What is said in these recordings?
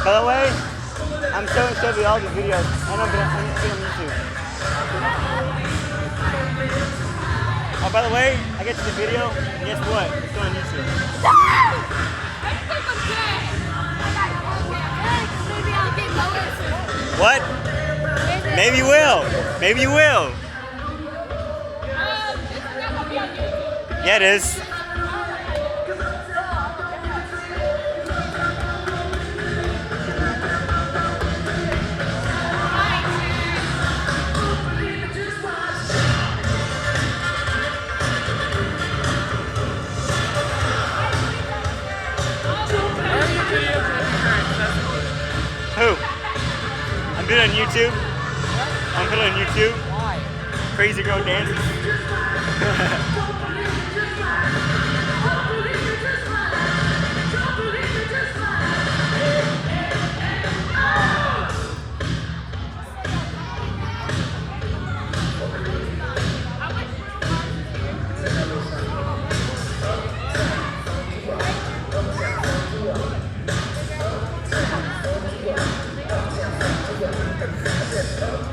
By the way, I'm showing Shelby all the videos, and I'm gonna put them on YouTube. Oh, by the way, I get to the video, and guess what? It's going on YouTube. What? Maybe you will. Maybe you will. Yeah, it is. Who? I'm doing it on YouTube. I'm putting it on YouTube. Why? Crazy girl dances.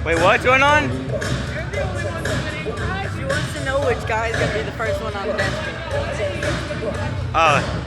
Wait, what's going on? She wants to know which guy is going to be the first one on the dance floor. Oh.